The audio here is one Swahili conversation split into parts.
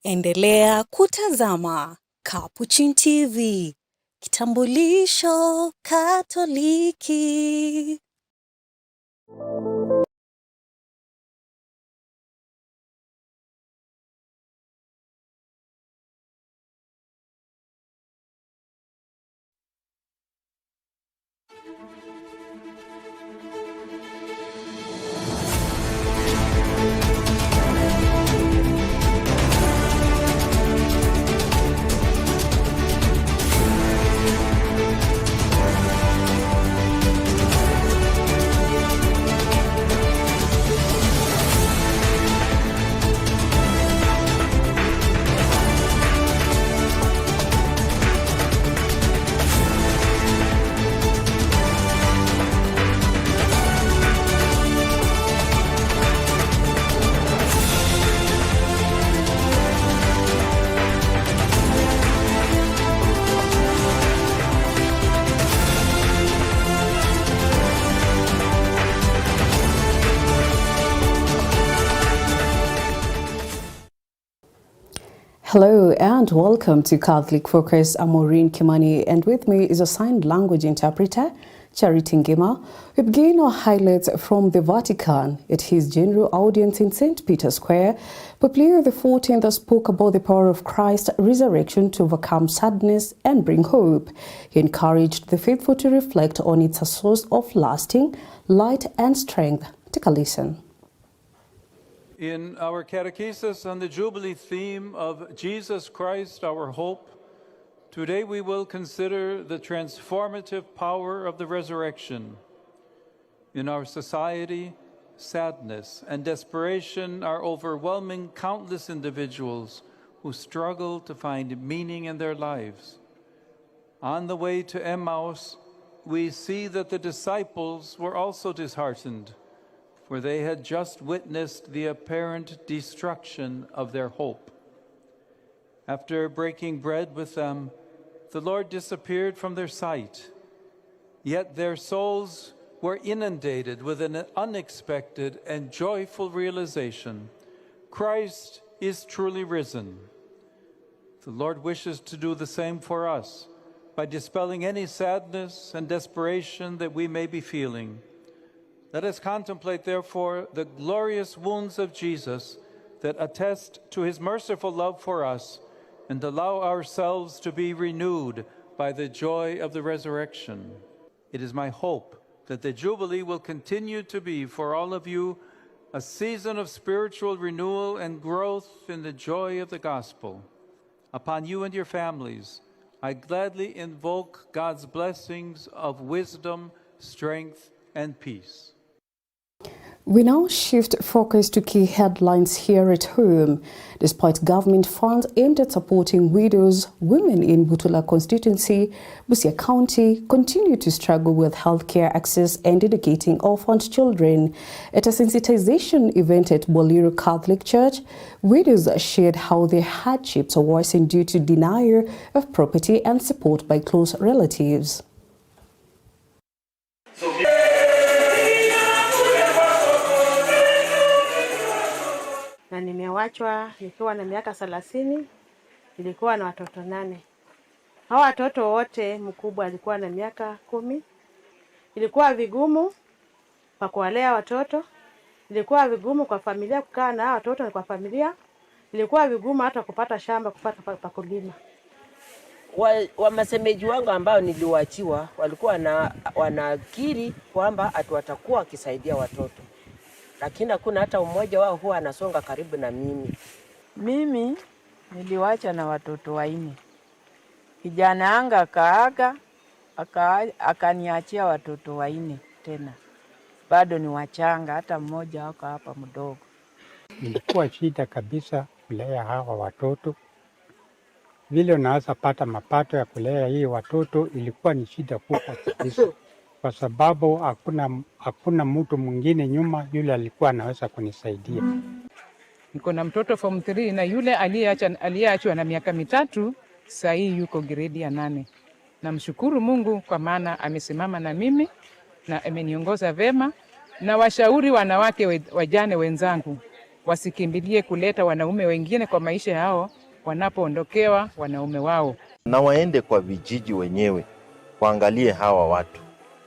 Endelea kutazama Capuchin TV, kitambulisho Katoliki. Hello and welcome to Catholic Focus. I'm Maureen Kimani, and with me is a sign language interpreter, Charity Ngima. We begin our highlights from the Vatican at his general audience in St. Peter's Square. Pope Leo XIV spoke about the power of Christ's resurrection to overcome sadness and bring hope. He encouraged the faithful to reflect on its source of lasting light and strength. Take a listen. In our catechesis on the Jubilee theme of Jesus Christ, our hope, today we will consider the transformative power of the resurrection. In our society, sadness and desperation are overwhelming countless individuals who struggle to find meaning in their lives. On the way to Emmaus, we see that the disciples were also disheartened, for they had just witnessed the apparent destruction of their hope. After breaking bread with them, the Lord disappeared from their sight, yet their souls were inundated with an unexpected and joyful realization: Christ is truly risen. The Lord wishes to do the same for us by dispelling any sadness and desperation that we may be feeling. Let us contemplate, therefore, the glorious wounds of Jesus that attest to his merciful love for us, and allow ourselves to be renewed by the joy of the resurrection. It is my hope that the Jubilee will continue to be for all of you a season of spiritual renewal and growth in the joy of the gospel. Upon you and your families, I gladly invoke God's blessings of wisdom, strength, and peace. We now shift focus to key headlines here at home. Despite government funds aimed at supporting widows, women in Butula constituency, Busia County continue to struggle with healthcare access and educating orphaned children. At a sensitization event at Boliro Catholic Church, widows shared how their hardships are worsened due to denial of property and support by close relatives. Na nimewachwa nikiwa na miaka 30, nilikuwa na watoto 8. Hao watoto wote, mkubwa alikuwa na miaka 10. Ilikuwa vigumu kwa kuwalea watoto, ilikuwa vigumu kwa familia kukaa na watoto kwa familia, ilikuwa vigumu hata kupata shamba, kupata pa kulima. Wa masemeji wangu ambao niliwachiwa walikuwa wanakiri kwamba watakuwa wakisaidia watoto, lakini hakuna hata mmoja wao huwa anasonga karibu na mimi. Mimi niliwacha na watoto 4. Kijana anga akaaga, akaniachia watoto 4 tena. Bado ni wachanga, hata mmoja wako hapa mdogo. Ilikuwa shida kabisa kulea hawa watoto. Vile unaweza pata mapato ya kulea hii watoto ilikuwa ni shida kubwa kabisa. Kwa sababu hakuna mtu mwingine nyuma yule alikuwa anaweza kunisaidia. Niko na mtoto form 3 na yule aliyeachwa na miaka 3 Saa hii yuko gredi ya 8. Namshukuru Mungu kwa maana amesimama na mimi na ameniongoza vema, na washauri wanawake wajane wenzangu wasikimbilie kuleta wanaume wengine kwa maisha yao wanapoondokewa wanaume wao. Na waende kwa vijiji wenyewe waangalie hawa watu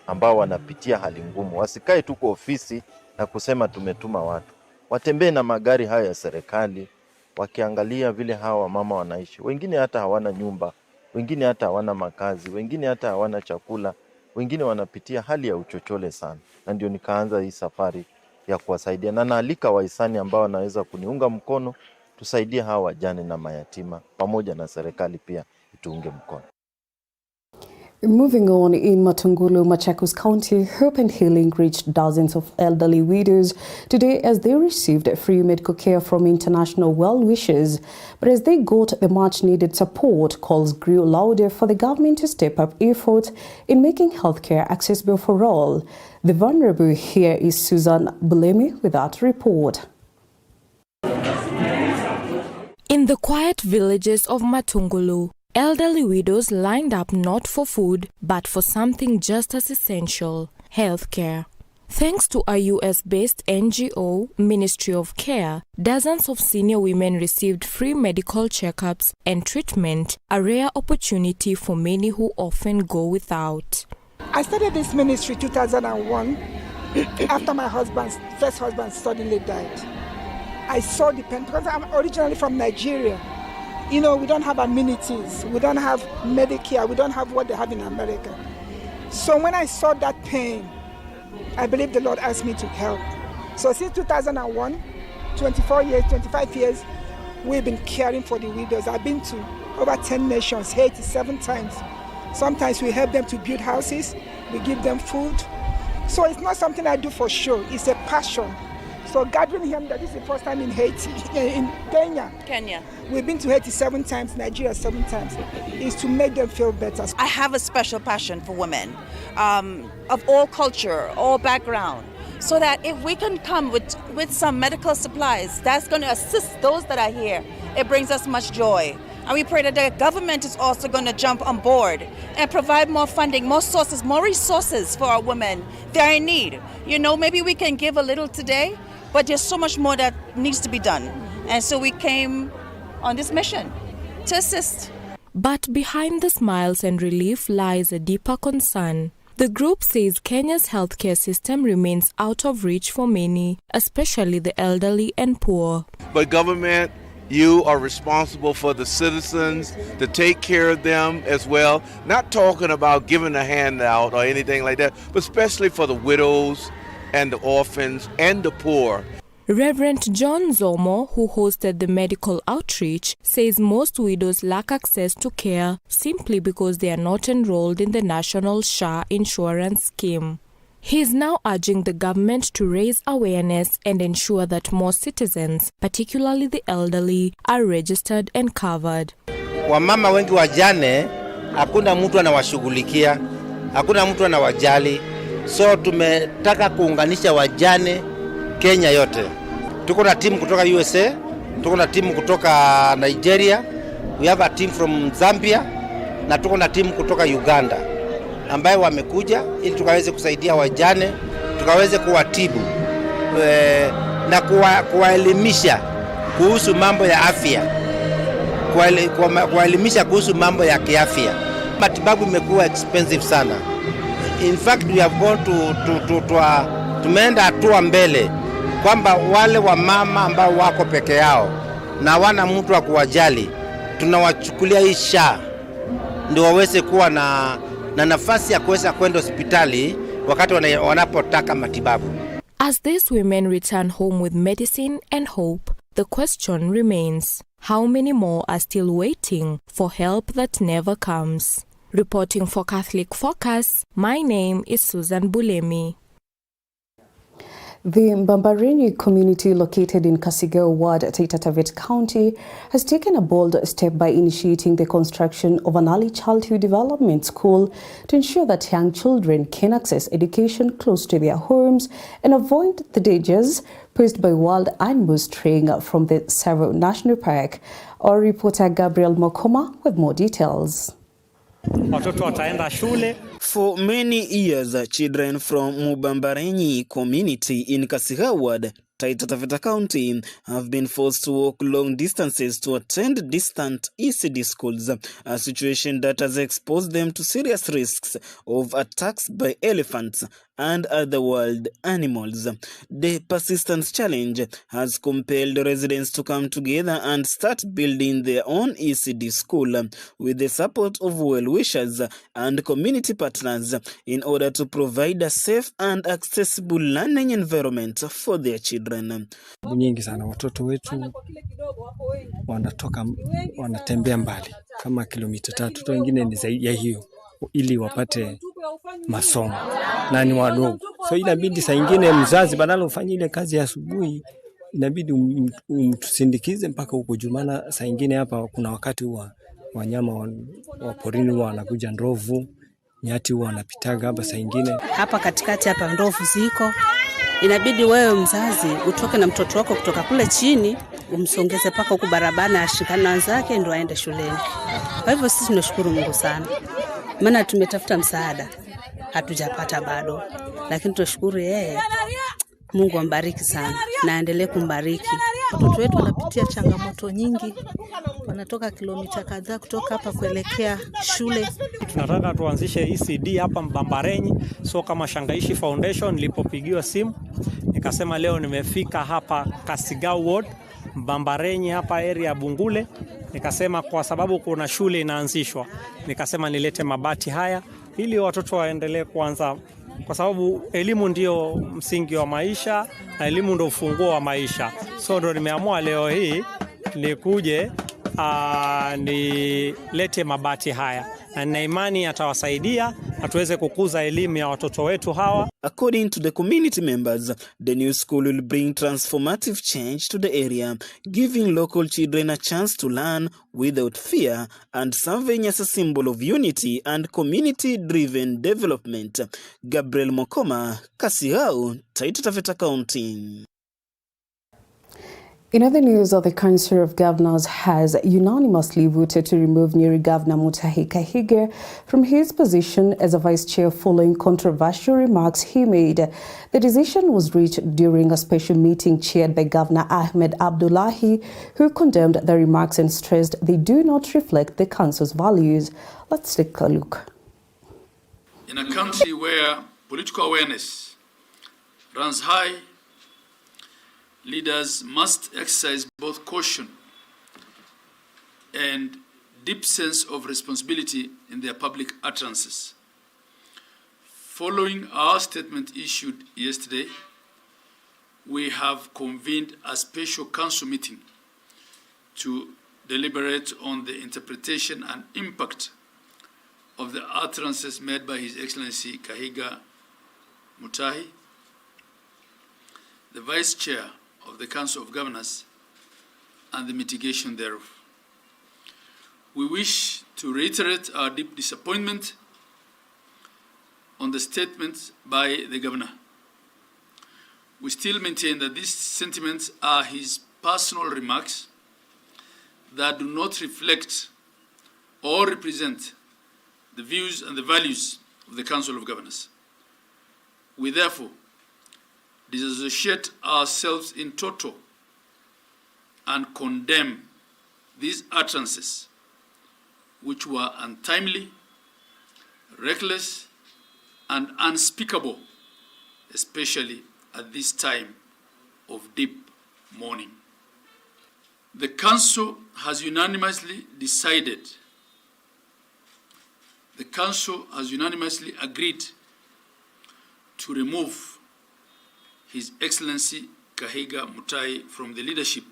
ambao wanapitia hali ngumu. Wasikae tu kwa ofisi na kusema tumetuma watu. Watembee na magari haya ya serikali wakiangalia vile hawa mama wanaishi. Wengine hata hawana nyumba, wengine hata hawana makazi, wengine hata hawana chakula, wengine wanapitia hali ya uchochole sana. Na ndio nikaanza hii safari ya kuwasaidia, na naalika wahisani ambao wanaweza kuniunga mkono tusaidie hawa wajane na mayatima, pamoja na serikali pia ituunge mkono. Moving on, in Matungulu, Machakos County, hope and healing reached dozens of elderly widows today as they received free medical care from international well-wishers. But as they got the much-needed support, calls grew louder for the government to step up efforts in making healthcare accessible for all. The vulnerable here is Susan Bulemi with that report. In the quiet villages of Matungulu, elderly widows lined up not for food, but for something just as essential: healthcare. Thanks to a US-based NGO, Ministry of Care, dozens of senior women received free medical checkups and treatment, a rare opportunity for many who often go without. I started this ministry 2001 after my first husband suddenly died. I saw the pain because I'm originally from Nigeria. You know, we don't have amenities, we don't have Medicare, we don't have what they have in America. So when I saw that pain, I believe the Lord asked me to help. So since 2001, 25 years, we've been caring for the widows. I've been to over 10 nations, Haiti 7 times. Sometimes we help them to build houses, we give them food. So it's not something I do for show, it's a passion. So gathering him, that is the first time in Haiti, in Kenya. We've been to Haiti 7 times, Nigeria 7 times, is to make them feel better. I have a special passion for women of all culture, all background, so that if we can come with some medical supplies, that's going to assist those that are here. It brings us much joy. And we pray that the government is also going to jump on board and provide more funding, more sources, more resources for our women. They're in need. You know, maybe we can give a little today, but there's so much more that needs to be done. And so we came on this mission to assist. But behind the smiles and relief lies a deeper concern. The group says Kenya's healthcare system remains out of reach for many, especially the elderly and poor. But government, you are responsible for the citizens, to take care of them as well. Not talking about giving a handout or anything like that, but especially for the widows and the orphans and the poor. Reverend John Zomo, who hosted the medical outreach, says most widows lack access to care simply because they are not enrolled in the National SHA insurance scheme. He is now urging the government to raise awareness and ensure that more citizens, particularly the elderly, are registered and covered. Wamama wengi wajane, hakuna mtu anawashughulikia, hakuna mtu anawajali. So tumetaka kuunganisha wajane Kenya yote. Tuko na timu kutoka USA, tuko na timu kutoka Nigeria, we have a team from Zambia, na tuko na timu kutoka Uganda, ambaye wamekuja ili tukaweze kusaidia wajane, tukaweze kuwatibu na kuwaelimisha kuhusu mambo ya afya, kuwaelimisha kuhusu mambo ya kiafya. Matibabu imekuwa expensive sana. In fact, we have gone tumeenda hatua mbele kwamba wale wa mama ambao wako peke yao na wana mtu wa kuwajali, tunawachukulia hii SHA ndio waweze kuwa na nafasi ya kuweza kwenda hospitali wakati wanapotaka matibabu. As these women return home with medicine and hope, the question remains: how many more are still waiting for help that never comes? Reporting for Catholic Focus, my name is Susan Bulemi. The Mbambarenyi community located in Kasigao Ward, Taita Taveta County has taken a bold step by initiating the construction of an early childhood development school to ensure that young children can access education close to their homes and avoid the dangers posed by wild animals straying from the Tsavo National Park. Our reporter Gabriel Mokoma with more details. For many years, children from Mbambarenyi community in Kasigao Ward, Taita Taveta County, have been forced to walk long distances to attend distant ECD schools, a situation that has exposed them to serious risks of attacks by elephants and other wild animals. The persistence challenge has compelled residents to come together and start building their own ECD school with the support of well-wishers and community partners in order to provide a safe and accessible learning environment for their children. Nyingi sana watoto wetu wanatembea mbali kama kilomita 3, watoto wengine ni zaidi ya hiyo ili wapate masomo na ni wadogo. So inabidi saa nyingine mzazi badala ufanye ile kazi ya asubuhi inabidi umtusindikize mpaka huko Jumana. Saa nyingine hapa kuna wakati wanyama wa porini wanakuja, ndovu, nyati wanapitaga hapa saa nyingine. Hapa katikati hapa ndovu ziko. Inabidi wewe mzazi utoke na mtoto wako kutoka kule chini umsongeze paka huko barabara ashikane na wenzake ndio aende shuleni. Kwa hivyo sisi tunashukuru Mungu sana. Maana tumetafuta msaada hatujapata bado. Lakini tunashukuru yeye. Mungu ambariki sana na aendelee kumbariki. Watoto wetu wanapitia changamoto nyingi. Wanatoka kilomita kadhaa kutoka hapa kuelekea shule. Tunataka tuanzishe ECD hapa Mbambarenyi. So kama Shangaishi Foundation nilipopigiwa simu nikasema leo nimefika hapa Kasigao Ward Mbambarenyi hapa area Bungule. Nikasema kwa sababu kuna shule inaanzishwa, nikasema nilete mabati haya ili watoto waendelee kuanza, kwa sababu elimu ndio msingi wa maisha na elimu ndio ufunguo wa maisha. So ndo nimeamua leo hii nikuje nilete mabati haya na nina imani atawasaidia na tuweze kukuza elimu ya watoto wetu hawa. According to the community members, the new school will bring transformative change to the area, giving local children a chance to learn without fear and serving as a symbol of unity and community-driven development. Gabriel Mokoma, Kasigao, Taita Taveta County. In other news, the Council of Governors has unanimously voted to remove Nyeri Governor Mutahi Kahiga from his position as a vice chair following controversial remarks he made. The decision was reached during a special meeting chaired by Governor Ahmed Abdullahi, who condemned the remarks and stressed they do not reflect the Council's values. Let's take a look. In a country where political awareness runs high, leaders must exercise both caution and deep sense of responsibility in their public utterances. Following our statement issued yesterday, we have convened a special council meeting to deliberate on the interpretation and impact of the utterances made by His Excellency Kahiga Mutahi, the Vice Chair of the Council of Governors, and the mitigation thereof. We wish to reiterate our deep disappointment on the statements by the Governor. We still maintain that these sentiments are his personal remarks that do not reflect or represent the views and the values of the Council of Governors. We therefore disassociate ourselves in toto and condemn these utterances, which were untimely, reckless, and unspeakable, especially at this time of deep mourning. The Council has unanimously agreed to remove His Excellency Kahiga Mutahi from the leadership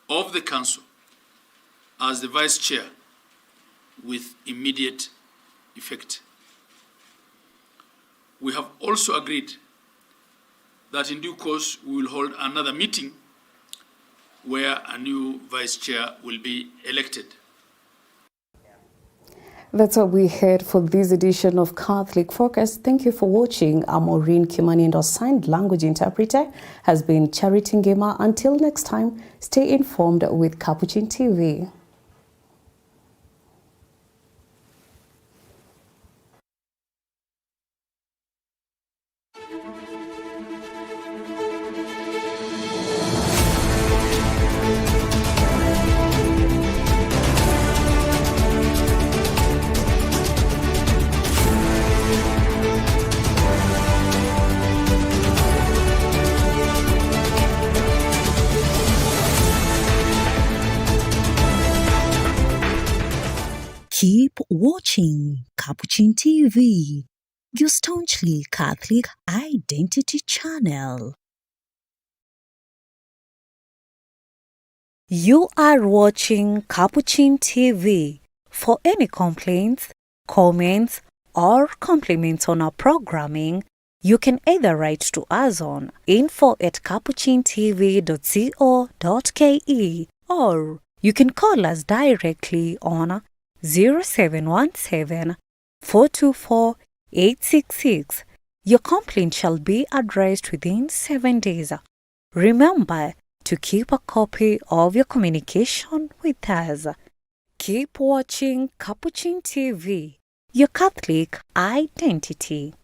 of the Council as the Vice Chair with immediate effect. We have also agreed that in due course we will hold another meeting where a new vice chair will be elected. That's what we heard for this edition of Catholic Focus. Thank you for watching. I'm Maureen Kimani, and our signed language interpreter has been Charity Ngema. Until next time, stay informed with Capuchin TV. Keep watching Capuchin TV, your staunchly Catholic identity channel. You are watching Capuchin TV. For any complaints, comments, or compliments on our programming, you can either write to us on info@capuchintv.co.ke or you can call us directly on 0717 424 866. Your complaint shall be addressed within 7 days. Remember to keep a copy of your communication with us. Keep watching Capuchin TV, your Catholic identity.